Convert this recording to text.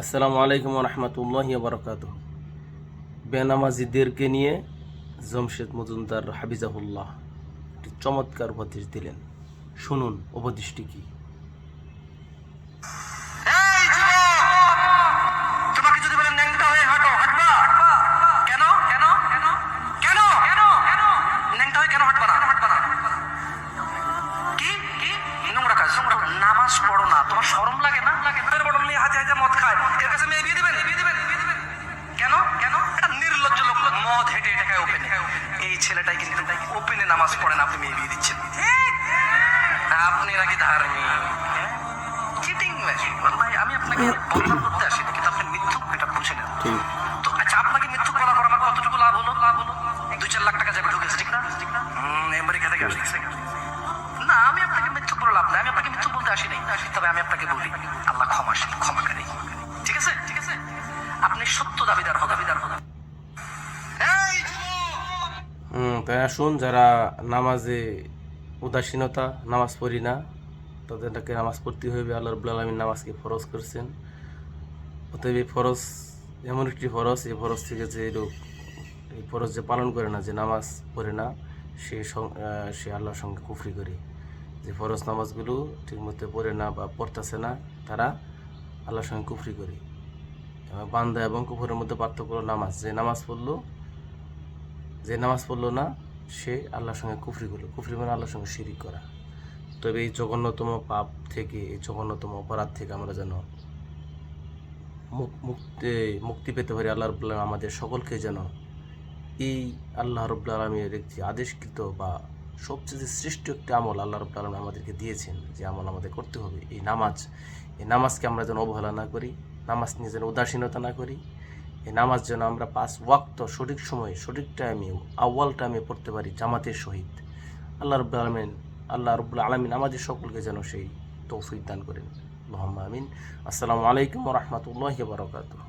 আসসালামু আলাইকুম রহমতুল্লাহি বারকাতুহ। বেনামাজিদেরকে নিয়ে জমশেদ মজুমদার হাফিজাহুল্লাহ একটি চমৎকার উপদেশ দিলেন। শুনুন উপদেশটি কি। এই যুবক, তোমাকে যদি বলে ন্যাংটা হয়ে হাঁটো, হাঁটবা? কেন কেন কেন কেন কেন কেন ন্যাংটা হয়ে কেন হাঁটবা না? কি কি নোংরা কাজ, নামাজ পড়ো না, তোমার শরম লাগে না? বড় নিয়ে হাতে হাতে মদ খায়, এর কাছে মেয়ে বিয়ে দিবেন? কেন কেন এটা নির্লজ্জ লোক, মদ হেঁটে হেঁটে খায় ওপেনে। এই ছেলেটাই কিন্তু ওপেনে নামাজ পড়ে না, আপনি মেয়ে বিয়ে দিচ্ছেন। আপনি নাকি ধার্মিক, চিটিং মেশিন। ভাই, আমি আপনাকে বদনাম করতে আসিনি, কিন্তু আপনি মিথ্যুক, এটা বুঝে নেন। তো আচ্ছা, আপনাকে মিথ্যুক বলা পর আমার কতটুকু লাভ হলো? 2-4 লাখ টাকা যাবে ঢুকেছে, ঠিক না? আমেরিকা থেকে আসছে না। আমি আপনাকে মিথ্যুক বলে লাভ নাই, আমি আপনাকে মিথ্যুক বলতে আসি নাই। তবে আমি আপনাকে বলি, আল্লাহ ক্ষমাশীল, ক্ষমাকারী। ঠিক আছে ঠিক আছে, আপনি সত্য দাবিদার হন। এই তাই আসুন, যারা নামাজে উদাসীনতা, নামাজ পড়ি না, তাদেরকে নামাজ পড়তে হবে। আল্লাহ রাব্বুল আলামিন নামাজকে ফরজ করেছেন। অতএব এই ফরজ এমন একটি ফরজ, এই ফরজ থেকে যে লোক এই ফরজ যে পালন করে না, যে নামাজ পড়ে না, সে আল্লাহর সঙ্গে কুফরি করে। যে ফরজ নামাজগুলো ঠিকমতো পড়ে না বা পড়তেছে না, তারা আল্লাহর সঙ্গে কুফরি করে। বান্দা এবং কুফরের মধ্যে পার্থক্য হলো নামাজ। যে নামাজ পড়লো না, সে আল্লাহর সঙ্গে কুফরি করলো। কুফরি মানে আল্লাহর সঙ্গে শিরিক করা। তবে এই জঘন্যতম পাপ থেকে, এই জঘন্যতম অপরাধ থেকে আমরা যেন মুক্তি পেতে পারি। আল্লাহ রাব্বুল আলামিন আমাদের সকলকে যেন এই আল্লাহ রাব্বুল আলামিনের একটি আদেশকৃত বা সবচেয়ে শ্রেষ্ঠ একটি আমল আল্লাহ রাব্বুল আলামিন আমাদেরকে দিয়েছেন, যে আমল আমাদের করতে হবে, এই নামাজকে আমরা যেন অবহেলা না করি, নামাজ নিয়ে যেন উদাসীনতা না করি। এই নামাজ যেন আমরা 5 ওয়াক্ত সঠিক সময়ে, সঠিক টাইমে, আউয়াল টাইমে পড়তে পারি জামাতের সহিত। আল্লাহ রাব্বুল আলামিন আমাদের সকলকে যেন সেই তৌফিক দান করেন। আল্লাহুম্মা আমিন। আসসালামু আলাইকুম ওয়া রাহমাতুল্লাহি ওয়া বারাকাতুহু।